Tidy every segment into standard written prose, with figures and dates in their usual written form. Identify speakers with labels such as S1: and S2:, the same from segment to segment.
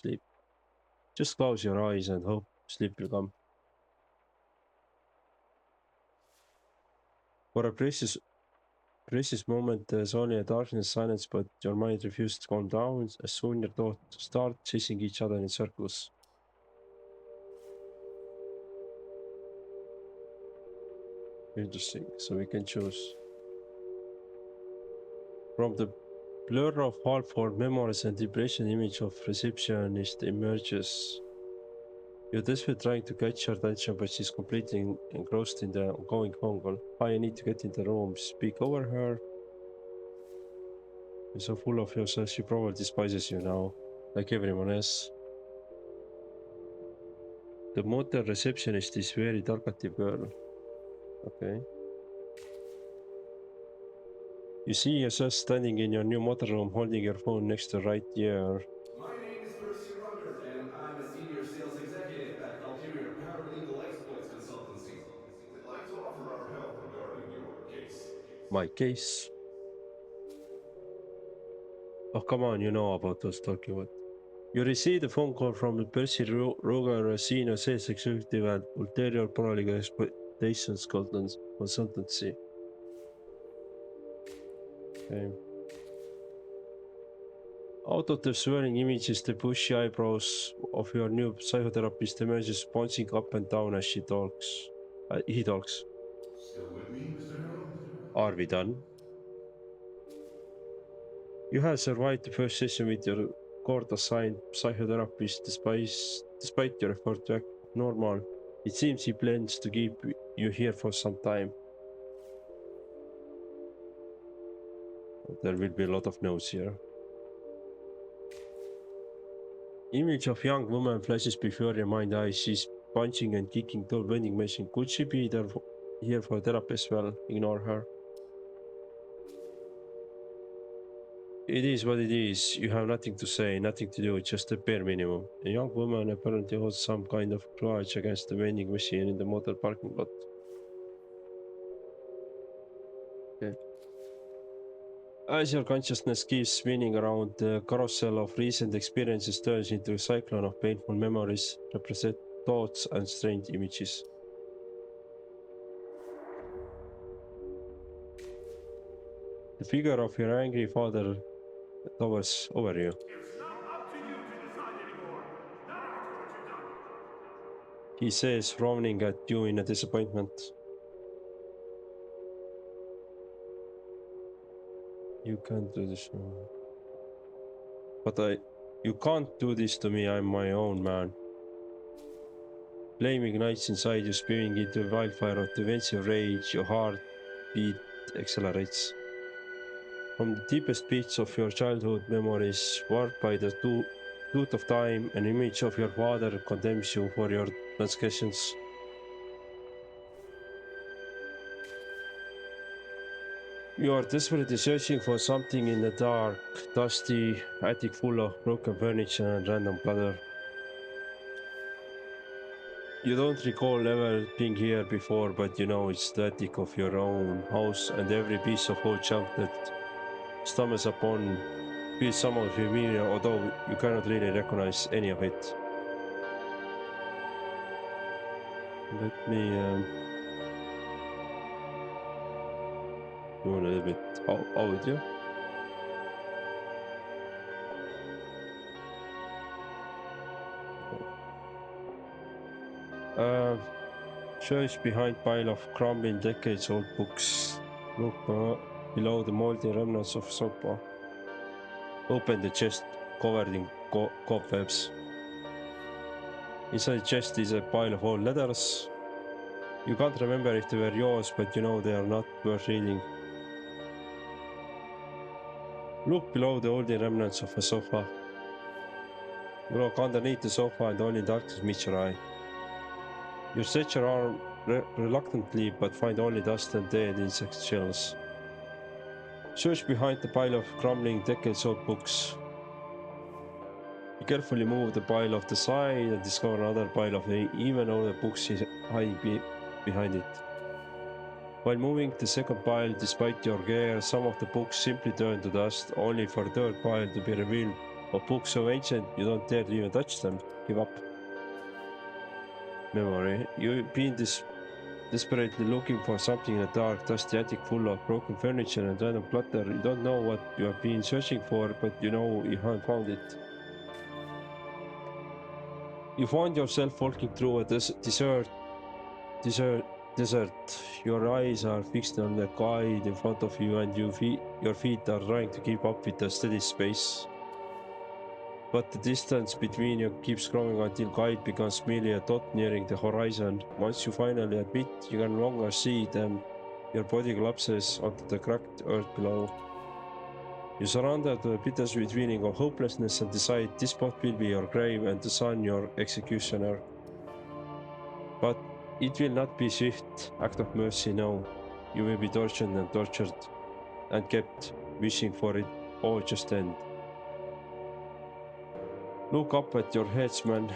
S1: sleep. Just close your eyes and hope sleep will come. For a precious moment, there's only a darkness, silence, but your mind refuses to calm down. As soon your thoughts start chasing each other in circles. Interesting. So we can choose from the blur of half-formed memories and depression image of receptionist emerges. You're desperately trying to catch her attention, but she's completely engrossed in the ongoing phone call. Hi, I need to get in the room, speak over her. You're so full of yourself, she probably despises you now, like everyone else. The motel receptionist is very talkative girl. Okay. You see yourself standing in your new motorroom holding your phone next to right ear.
S2: My name is Percy Ruggert, and I'm a senior sales executive at Ulterior Paralegal Exploits Consultancy. We'd like to offer our help regarding your case.
S1: My case. Oh, come on, you know about those talking about. You received a phone call from Percy Ruger, senior sales executive at Ulterior Paralegal Exploitations Consultancy. Okay. Out of the swirling images, the bushy eyebrows of your new psychotherapist emerges, bouncing up and down as he talks.
S2: Still with me, Mr. Harold?
S1: Are we done? You have survived the first session with your court-assigned psychotherapist despite your effort to act normal. It seems he plans to keep you here for some time. There will be a lot of notes here. Image of young woman flashes before your mind eye. She's punching and kicking tall vending machine. Could she be there here for therapy as well? Ignore her. It is what it is. You have nothing to say, nothing to do, just the bare minimum. A young woman apparently holds some kind of grudge against the vending machine in the motel parking lot. Okay. As your consciousness keeps spinning around, the carousel of recent experiences turns into a cyclone of painful memories, represent thoughts and strange images. The figure of your angry father towers over you.
S3: It's not up to you to decide anymore. Not after what you've done.
S1: He says, frowning at you in a disappointment. You can't do this. But you can't do this to me, I'm my own man. Flame ignites inside you, spewing into a wildfire of defensive rage. Your heartbeat accelerates. From the deepest pits of your childhood memories, warped by the tooth of time, an image of your father condemns you for your transgressions. You are desperately searching for something in the dark, dusty attic full of broken furniture and random clutter. You don't recall ever being here before, but you know it's the attic of your own house, and every piece of old junk that stumbles upon feels somehow familiar, although you cannot really recognize any of it. Let me do a little bit audio. Search behind pile of crumbling decades-old books. Look below the moldy remnants of sofa. Open the chest covered in cobwebs. Inside the chest is a pile of old letters. You can't remember if they were yours, but you know they are not worth reading. Look below the old remnants of a sofa. You look underneath the sofa and only darkness meets your eye. You stretch your arm reluctantly, but find only dust and dead insect shells. Search behind the pile of crumbling decades-old books. You carefully move the pile off the side and discover another pile of even older books hiding behind it. While moving the second pile, despite your care, some of the books simply turn to dust, only for the third pile to be revealed But books so ancient you don't dare to even touch them. Give up. Memory. You've been desperately looking for something in a dark, dusty attic full of broken furniture and random clutter. You don't know what you have been searching for, but you know you haven't found it. You find yourself walking through a desert. Your eyes are fixed on the guide in front of you, and your feet are trying to keep up with the steady space. But the distance between you keeps growing until guide becomes merely a dot nearing the horizon. Once you finally admit you can no longer see them, your body collapses onto the cracked earth below. You surrender to a bittersweet feeling of hopelessness and decide this spot will be your grave and the sun your executioner. But it will not be swift act of mercy, no. You will be tortured and kept wishing for it all just end. Look up at your headsman.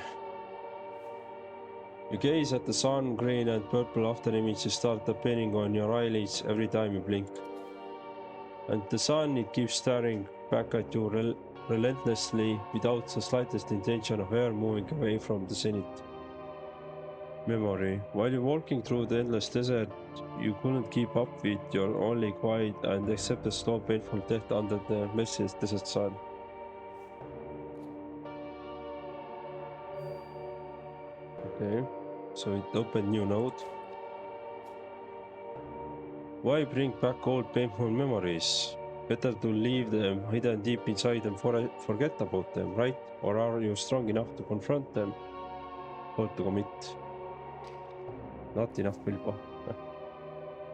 S1: You gaze at the sun, green and purple after images start appearing on your eyelids every time you blink. And the sun, it keeps staring back at you relentlessly without the slightest intention of ever moving away from the zenith. Memory. While you're walking through the endless desert, you couldn't keep up with your only quiet and accept a slow painful death under the merciless desert sun. Okay, so it opened new note. Why bring back old painful memories? Better to leave them hidden deep inside and forget about them, right? Or are you strong enough to confront them? Or to commit? Not enough willpower.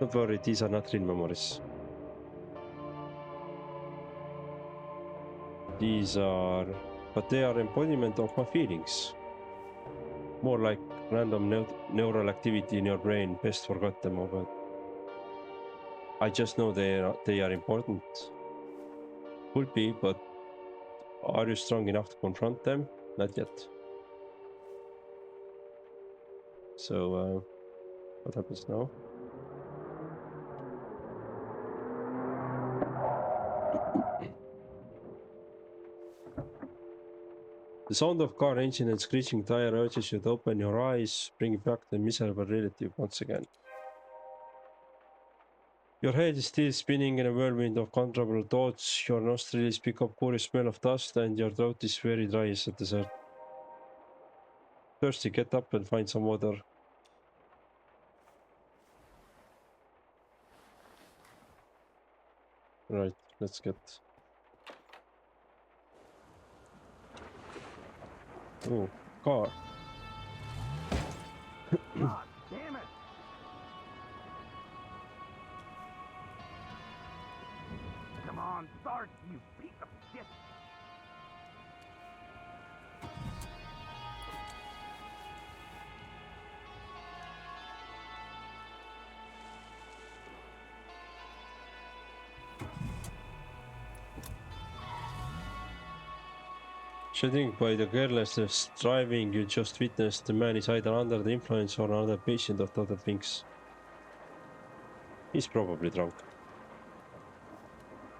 S1: Don't worry, these are not real memories. But they are embodiment of my feelings. More like random neural activity in your brain, best forgot them about. I just know they are important. Could be, but are you strong enough to confront them? Not yet. So, what happens now? The sound of car engine and screeching tire urges you to open your eyes, bringing back the miserable relative once again. Your head is still spinning in a whirlwind of uncomfortable thoughts, your nostrils pick up curious smell of dust, and your throat is very dry as a desert. Thirsty, get up and find some water. Right, let's get... Oh, car.
S3: God damn it! Come on, start, you piece of shit!
S1: Judging by the carelessness driving you just witnessed, the man is either under the influence or another patient of other things. He's probably drunk.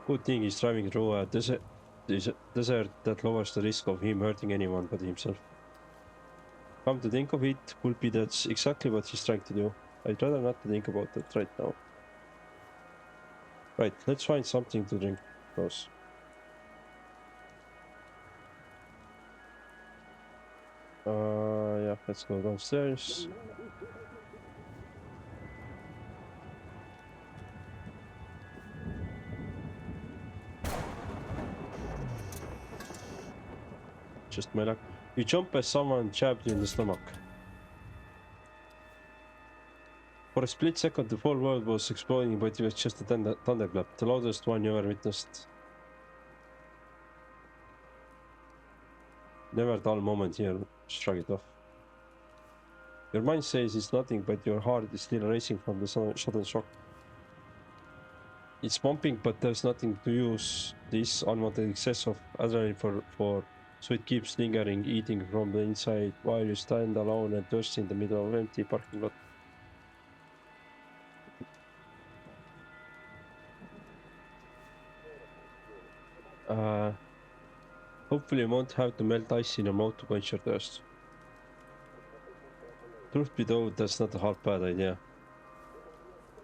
S1: Good thing he's driving through a desert that lowers the risk of him hurting anyone but himself. Come to think of it, could be that's exactly what he's trying to do. I'd rather not to think about that right now. Right, let's find something to drink. Close. Yeah, let's go downstairs. Just my luck. You jump as someone jabbed you in the stomach. For a split second, the whole world was exploding, but it was just a thunderclap, the loudest one you ever witnessed. Never a dull moment here, shrug it off. Your mind says it's nothing, but your heart is still racing from the sudden shock. It's pumping, but there's nothing to use this unwanted excess of adrenaline for, so it keeps lingering, eating from the inside while you stand alone and thirsty in the middle of an empty parking lot. Hopefully you won't have to melt ice in a moat to quench your thirst. Truth be told, that's not a half bad idea.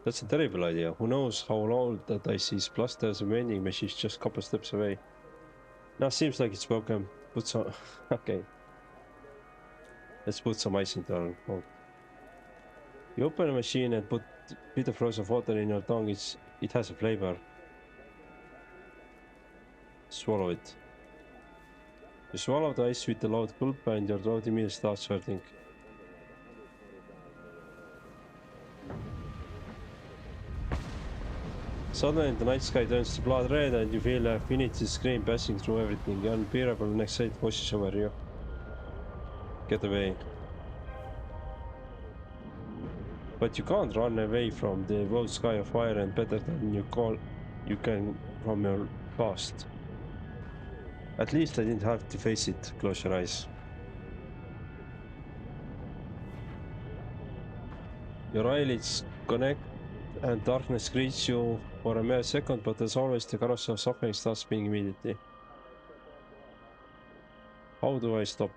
S1: That's a terrible idea. Who knows how old that ice is, plus there's a vending machine just a couple steps away. Now seems like it's broken. Put some... okay. Let's put some ice into our moat. You open a machine and put a bit of frozen water in your tongue. It has a flavor. Swallow it. You swallow the ice with a loud gulp and your throat immediately starts hurting. Suddenly the night sky turns to blood red and you feel a infinity scream passing through everything. Unbearable and excited voices over you. Get away. But you can't run away from the world sky of fire and better than you can from your past. At least I didn't have to face it. Close your eyes. Your eyelids connect and darkness greets you for a mere second, but as always the carousel of suffering starts spinning immediately. How do I stop?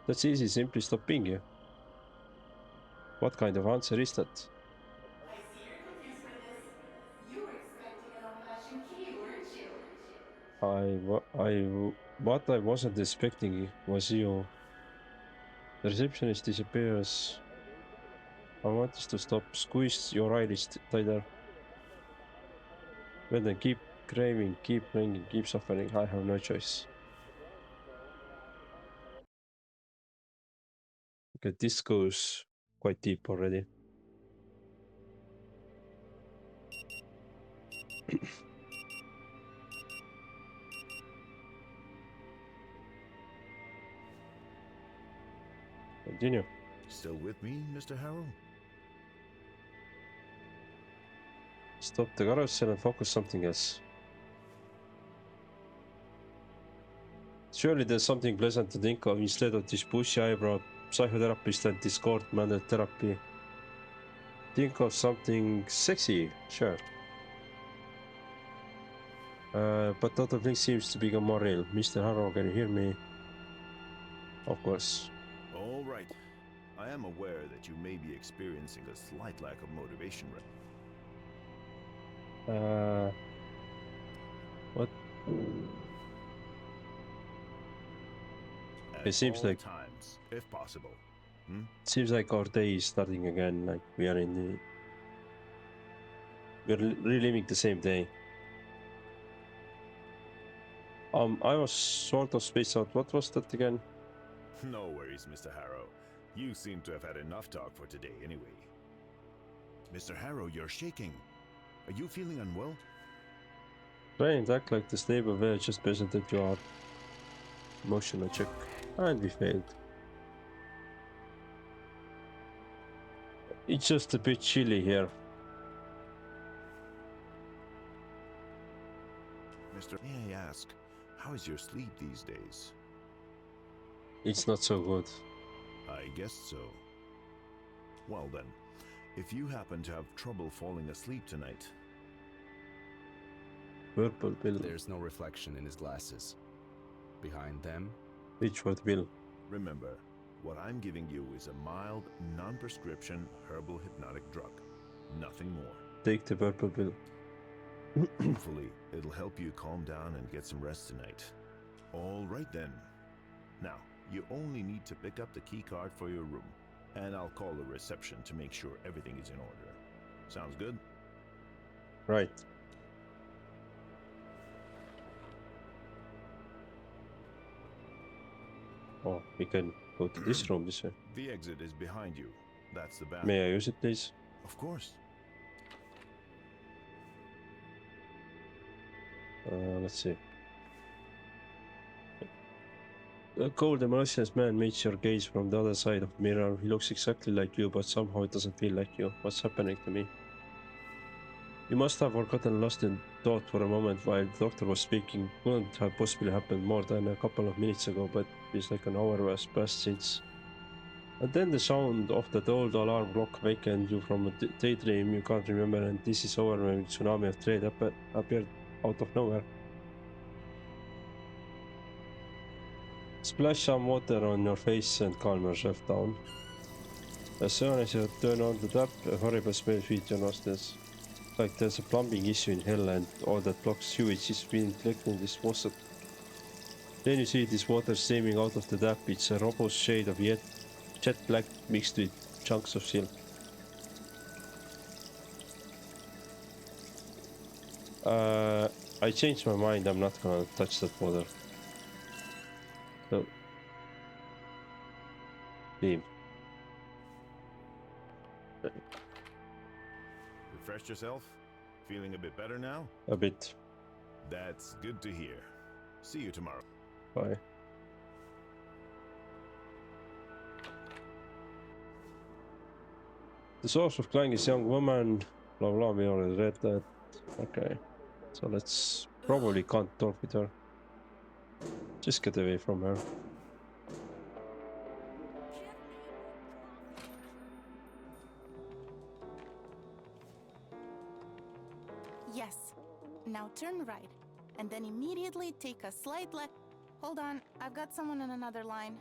S1: That's easy, simply stop being you. What kind of answer is that?
S4: I see you're confused by this. You were expecting an old-fashioned key, weren't you?
S1: What I wasn't expecting was you. The receptionist disappears. I want us to stop. Squeeze your eyelids tighter. Well then, keep craving, keep clinging, keep suffering. I have no choice. Okay, this goes quite deep already. Continue.
S5: Still with me, Mr. Harrow?
S1: Stop the carousel and focus something else. Surely there's something pleasant to think of instead of this bushy eyebrow psychotherapist and this court-mandated therapy. Think of something sexy, sure. But other things seems to become more real. Mr. Harrow, can you hear me? Of course.
S5: All right. I am aware that you may be experiencing a slight lack of motivation.
S1: What?
S5: At
S1: It seems
S5: all
S1: like
S5: times, if possible.
S1: seems like our day is starting again. Like we're reliving the same day. I was sort of spaced out. What was that again?
S5: No worries, Mr. Harrow. You seem to have had enough talk for today anyway. Mr. Harrow, you're shaking. Are you feeling unwell?
S1: Try and act like the stable where just presented you our emotional check. And we failed. It's just a bit chilly here.
S5: May I ask, how is your sleep these days?
S1: It's not so good.
S5: I guess so. Well then, if you happen to have trouble falling asleep tonight...
S1: Purple pill.
S6: There's no reflection in his glasses. Behind them...
S1: Pitchford pill.
S5: Remember, what I'm giving you is a mild, non-prescription herbal hypnotic drug. Nothing more.
S1: Take the purple pill.
S5: Hopefully, it'll help you calm down and get some rest tonight. All right then. Now, you only need to pick up the key card for your room, and I'll call the reception to make sure everything is in order. Sounds good?
S1: Right. Oh, we can go to this room this way.
S5: The exit is behind you. That's the bathroom.
S1: May I use it, please?
S5: Of course.
S1: Let's see. A cold, emotionless man meets your gaze from the other side of the mirror. He looks exactly like you, but somehow it doesn't feel like you. What's happening to me? You must have forgotten, lost in thought for a moment while the doctor was speaking. Couldn't have possibly happened more than a couple of minutes ago, but it's like an hour has passed since. And then the sound of that old alarm clock wakened you from a daydream you can't remember, and this is overwhelming tsunami of dread appeared out of nowhere. Splash some water on your face and calm yourself down. As soon as you turn on the tap, a horrible smell feeds your nostrils. Like there's a plumbing issue in hell and all that blocked sewage is being collected in this faucet. Then you see this water streaming out of the tap. It's a robust shade of jet black mixed with chunks of silk. I changed my mind. I'm not gonna touch that water. So, leave.
S5: Refreshed yourself? Feeling a bit better now?
S1: A bit.
S5: That's good to hear. See you tomorrow.
S1: Bye. The source of Clang's young woman. Blah blah. We already read that. Okay. So let's probably can't talk with her. Just get away from her.
S7: Yes. Now turn right, and then immediately take a slight left. Hold on, I've got someone on another line.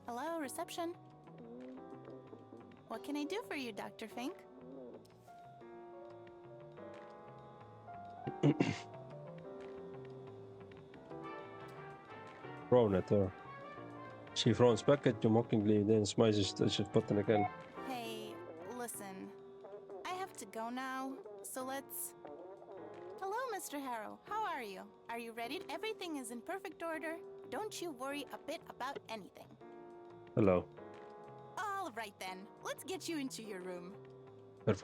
S7: Hello, reception. What can I do for you, Dr. Fink?
S1: Frown at her. She frowns back at you mockingly, then smiles, touches button again.
S7: Hey, listen. I have to go now, so let's... Hello, Mr. Harrow. How are you? Are you ready? Everything is in perfect order. Don't you worry a bit about anything.
S1: Hello.
S7: All right then, let's get you into your room.
S1: Her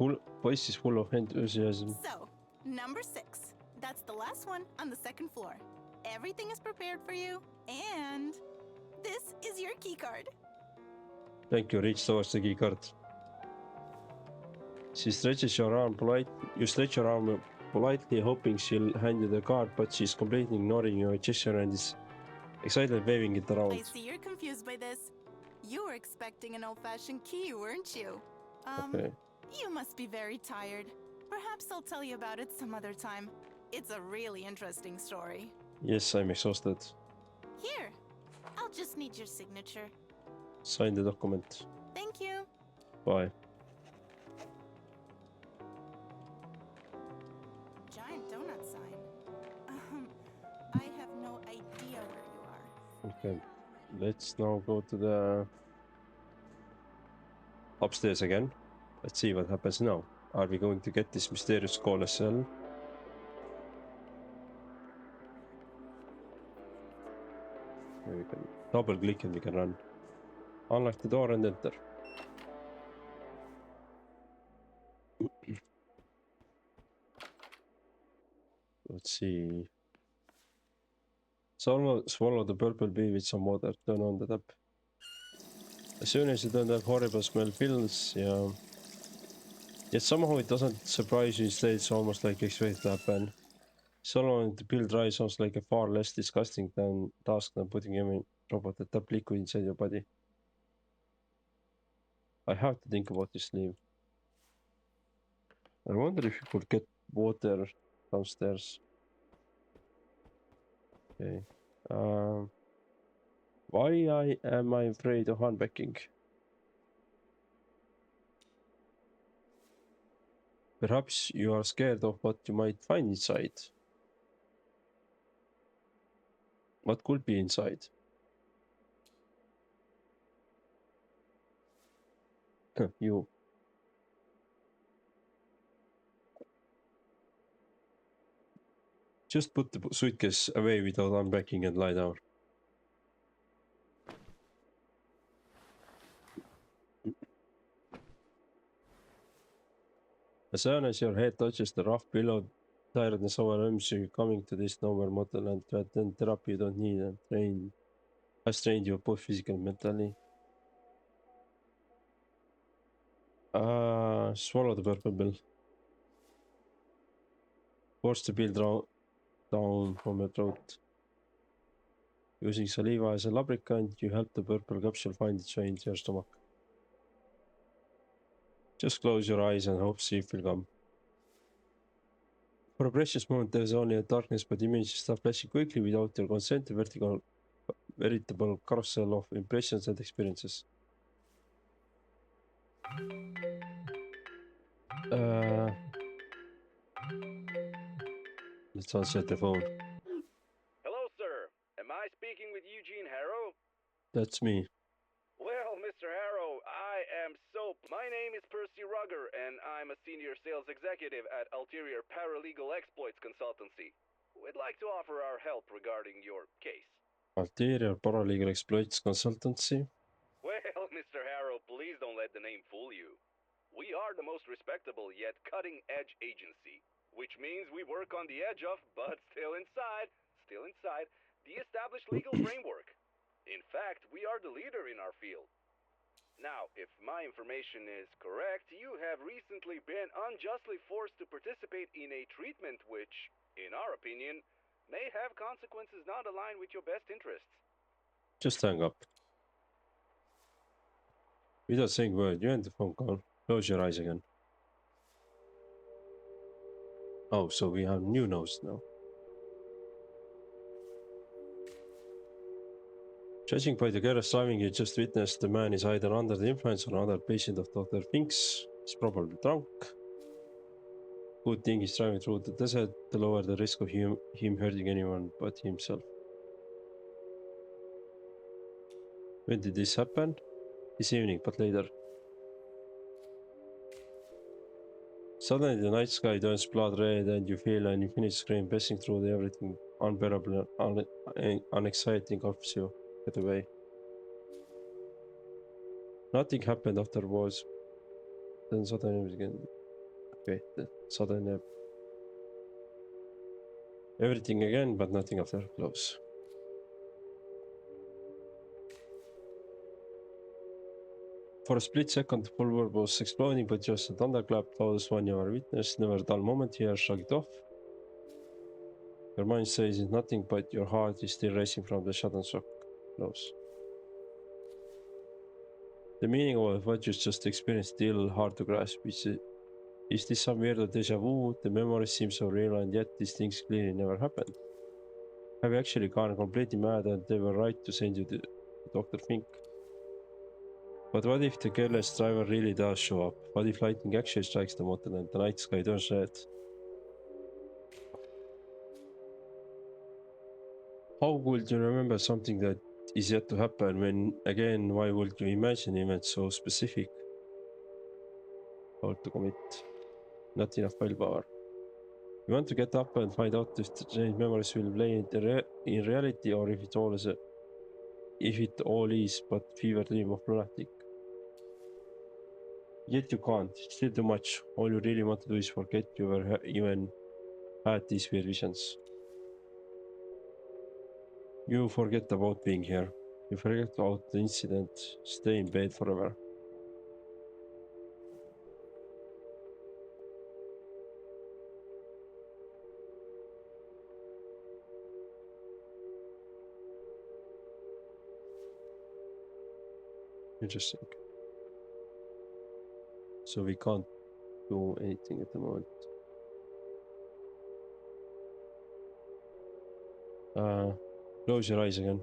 S1: voice is full of enthusiasm.
S7: So, number 6. That's the last one on the second floor. Everything is prepared for you, and this is your key card.
S1: Thank you. Reach towards the key card. She stretches your arm politely. You stretch your arm politely, hoping she'll hand you the card, but she's completely ignoring your gesture and is excitedly waving it around.
S7: I see you're confused by this. You were expecting an old-fashioned key, weren't you?
S1: Okay.
S7: You must be very tired. Perhaps I'll tell you about it some other time. It's a really interesting story.
S1: Yes, I'm exhausted.
S7: Here, I'll just need your signature.
S1: Sign the document.
S7: Thank you.
S1: Bye.
S7: Giant donut sign. I have no idea where you are.
S1: Okay. Let's now go to the upstairs again. Let's see what happens now. Are we going to get this mysterious call as well? We can double click and we can run. Unlock the door and enter. Let's see. Swallow the purple bee with some water. Turn on the tap. As soon as you turn that horrible smell fills, yeah. Yet somehow it doesn't surprise you. Instead, it's almost like expected to happen. Swallowing the pill dry sounds like a far less disgusting task than putting a robot that tap liquid inside your body. I have to think about this sleeve. I wonder if you could get water downstairs. Okay. Why am I afraid of unpacking? Perhaps you are scared of what you might find inside. What could be inside? You. Just put the suitcase away without unpacking and lie down. As soon as your head touches the rough pillow, tiredness overwhelms you. Coming to this nowhere model and to attend therapy you don't need and has trained you both physically and mentally. Swallow the purple pill. Force the pill down from your throat. Using saliva as a lubricant, you help the purple capsule find its way into your stomach. Just close your eyes and hope sleep will come. For a precious moment there is only a darkness, but images start flashing quickly without your consent, a veritable carousel of impressions and experiences. Let's answer the phone.
S8: Hello, sir. Am I speaking with Eugene Harrow?
S1: That's me.
S8: Well, Mr. Harrow, My name is Percy Rugger, and I'm a senior sales executive at Ulterior Paralegal Exploits Consultancy. We'd like to offer our help regarding your case.
S1: Ulterior Paralegal Exploits Consultancy.
S8: Well, Mr. Harrow, please don't let the name fool you. We are the most respectable yet cutting-edge agency, which means we work on the edge of, but still inside, the established legal framework. In fact, we are the leader in our field. Now, if my information is correct, you have recently been unjustly forced to participate in a treatment which, in our opinion, may have consequences not aligned with your best interests.
S1: Just hang up. Without saying a word, you end the phone call. Close your eyes again. Oh, so we have new nose now. Judging by the careless driving you just witnessed, the man is either under the influence or another patient of Dr. Finks. He's probably drunk. Good thing he's driving through the desert to lower the risk of him hurting anyone but himself. When did this happen? This evening, but later. Suddenly the night sky turns blood red and you feel an infinite scream passing through the everything unbearable and unexciting of you. Get away. Nothing happened afterwards. Then suddenly again. Wait, suddenly everything again, but nothing after close. For a split second, the full world was exploding, but just a thunderclap, loudest one you ever witnessed. Never a dull moment here, shrug it off. Your mind says it's nothing, but your heart is still racing from the sudden shock. Close. The meaning of what you just experienced is still hard to grasp. Is this some weird deja vu? The memories seem so real, and yet these things clearly never happened. Have you actually gone completely mad and they were right to send you to Dr. Fink? But what if the careless driver really does show up? What if lightning actually strikes the motel and the night sky turns red? How would you remember something that is yet to happen when, again, why would you imagine events so specific? How to commit? Not enough willpower. You want to get up and find out if the changed memories will play in reality or if it all is but fever dream of lunatic. Yet you can't. It's still too much. All you really want to do is forget you were even had these weird visions. You forget about being here. You forget about the incident. Stay in bed forever. Interesting. So we can't do anything at the moment. Close your eyes again.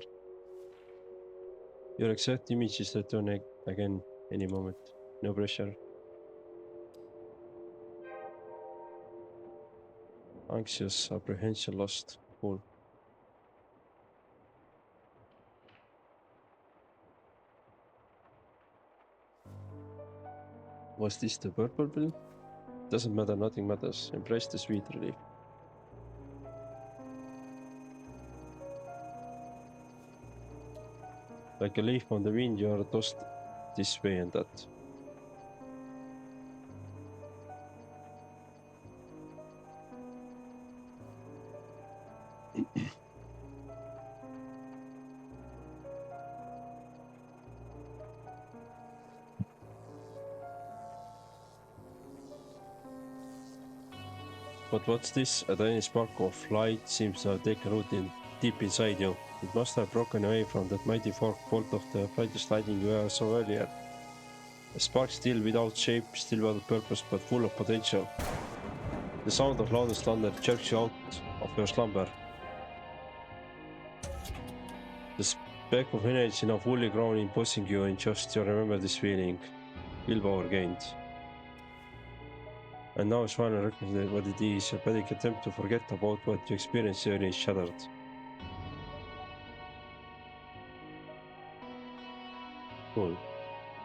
S1: Your exact image is returning again any moment. No pressure. Anxious, apprehension, lost. Cool. Was this the purple pill? Doesn't matter, nothing matters. Embrace the sweet relief. Like a leaf on the wind, you are tossed this way and that. But what's this? A tiny spark of light seems to have taken root deep inside you. It must have broken away from that mighty fork bolt of the brightest lightning you saw earlier. A spark still without shape, still without purpose, but full of potential. The sound of loudest thunder jerks you out of your slumber. The speck of energy now fully grown imposing you and just you remember this feeling. Willpower gained. And now it's finally recognized what it is. Your panic attempt to forget about what you experienced earlier is shattered. Cool.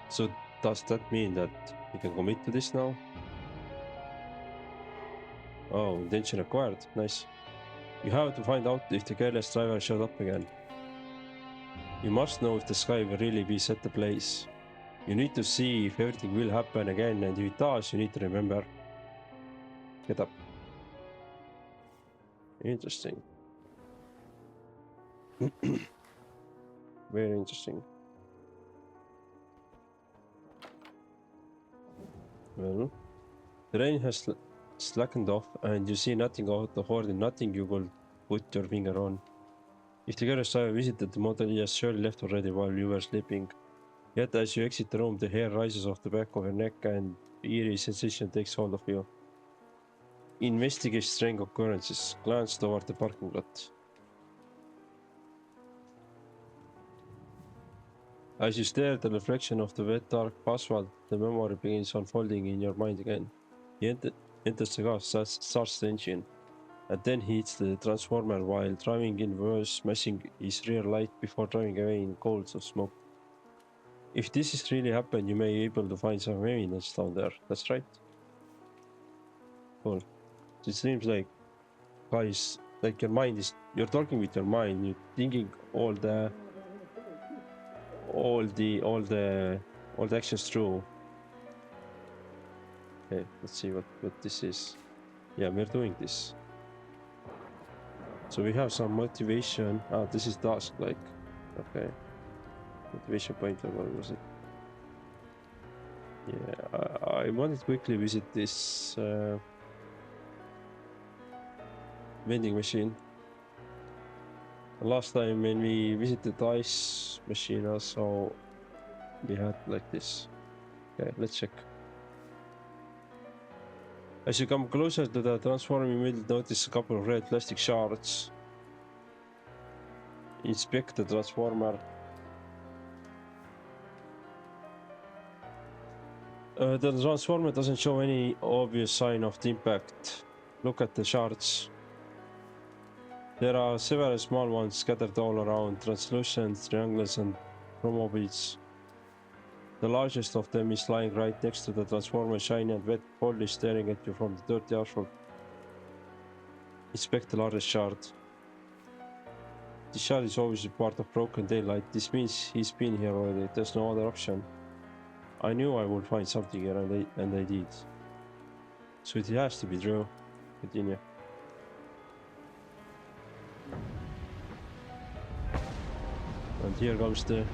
S1: So does that mean that we can commit to this now? Oh, intention acquired. Nice. You have to find out if the careless driver showed up again. You must know if the sky will really be set ablaze. You need to see if everything will happen again, and if it does, you need to remember. Get up. Interesting. Very interesting. Well, the rain has slackened off, and you see nothing out of ordinary, nothing you could put your finger on. If the careless driver visited the motel, he has surely left already while you were sleeping. Yet as you exit the room, the hair rises off the back of your neck and eerie sensation takes hold of you. Investigate strange occurrences. Glance toward the parking lot. As you stare at the reflection of the wet dark asphalt, the memory begins unfolding in your mind again. He enters the car, starts the engine, and then hits the transformer while driving in reverse, smashing his rear light before driving away in clouds of smoke. If this is really happened, you may be able to find some evidence down there. That's right. Cool. It seems like, guys, like your mind is, you're talking with your mind, you're thinking all the actions through. Okay, let's see what this is. Yeah, we're doing this. So we have some motivation. Ah, this is task, like, okay. Motivation pointer, what was it? Yeah, I wanted to quickly visit this vending machine. Last time when we visited the ice machine also we had like this. Okay, let's check. As you come closer to the transformer, you will notice a couple of red plastic shards. Inspect the transformer. The transformer doesn't show any obvious sign of the impact. Look at the shards. There are several small ones scattered all around, translucent triangles and chromobids. The largest of them is lying right next to the transformer, shiny and wet, coldly staring at you from the dirty asphalt. Inspect the largest shard. The shard is obviously part of broken daylight. This means he's been here already. There's no other option. I knew I would find something here, and I did. So it has to be true. Continue. And here comes the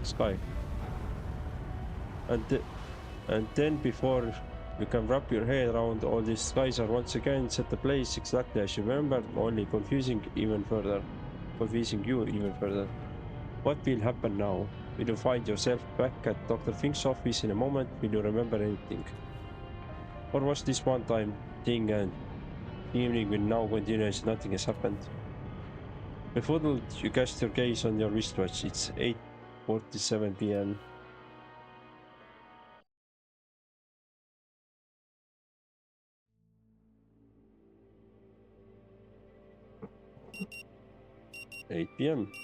S1: sky. And then before you can wrap your head around all these skies are once again set ablaze exactly as you remembered, only confusing you even further. What will happen now? Will you find yourself back at Dr. Fink's office in a moment? Will you remember anything? Or was this one time thing and the evening will now continue as nothing has happened? Befuddled, you cast your gaze on your wristwatch. It's 8:47 p.m.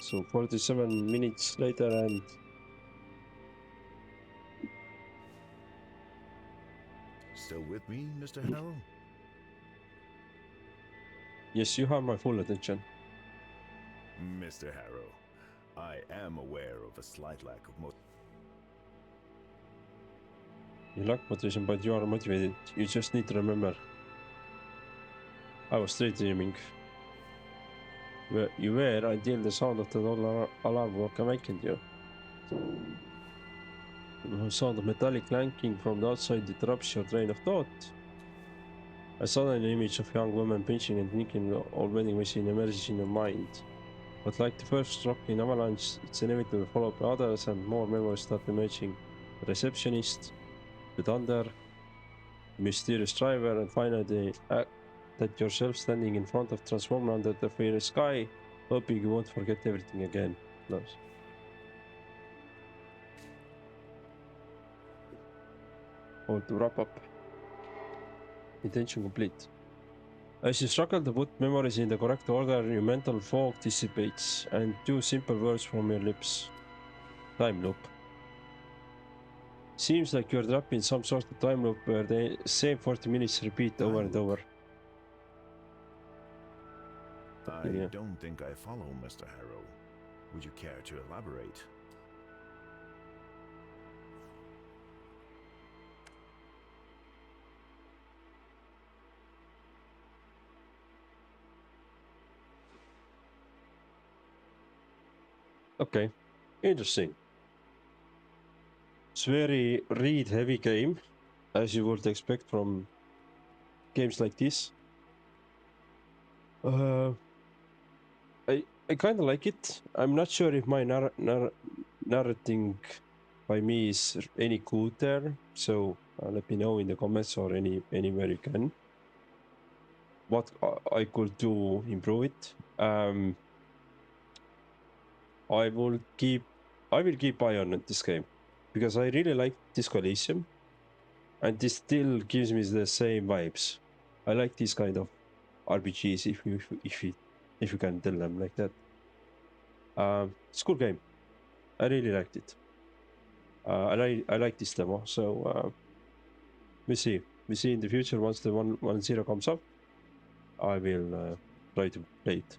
S1: So 47 minutes later, and
S5: Still with me, Mr. Harrow?
S1: yes, you have my full attention.
S5: Mr. Harrow, I am aware of a slight lack of
S1: You lack motivation, but you are motivated. You just need to remember. I was straight dreaming. You were until the sound of the alarm clock awakened you. The sound of metallic clanking from the outside interrupts your train of thought. A sudden image of young woman pinching and nicking the old vending machine emerges in your mind. But like the first rock in avalanche, it's inevitably followed by others and more memories start emerging. The receptionist, the thunder, mysterious driver, and finally that yourself standing in front of transformer under the fair sky, hoping you won't forget everything again. Close. Or to wrap up. Intention complete. As you struggle to put memories in the correct order, your mental fog dissipates, and two simple words from your lips. Time loop. Seems like you're trapped in some sort of time loop where the same 40 minutes repeat over and over.
S5: I
S1: Yeah.
S5: don't think I follow, Mr. Harrow. Would you care to elaborate?
S1: Okay, interesting. It's very read-heavy game, as you would expect from games like this. I kind of like it. I'm not sure if my narrating by me is any good there, so let me know in the comments or anywhere you can what I could do improve it. I will keep eye on this game because I really like Disco Elysium, and this still gives me the same vibes. I like this kind of RPGs if you can tell them like that. It's a cool game. I really liked it. I like this demo, so we see in the future once the 1.0 comes up. I will try to play it.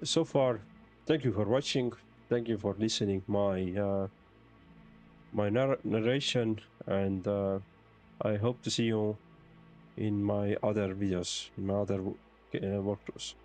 S1: So far, thank you for watching. Thank you for listening my my narration, and I hope to see you in my other videos, in my other walkthroughs.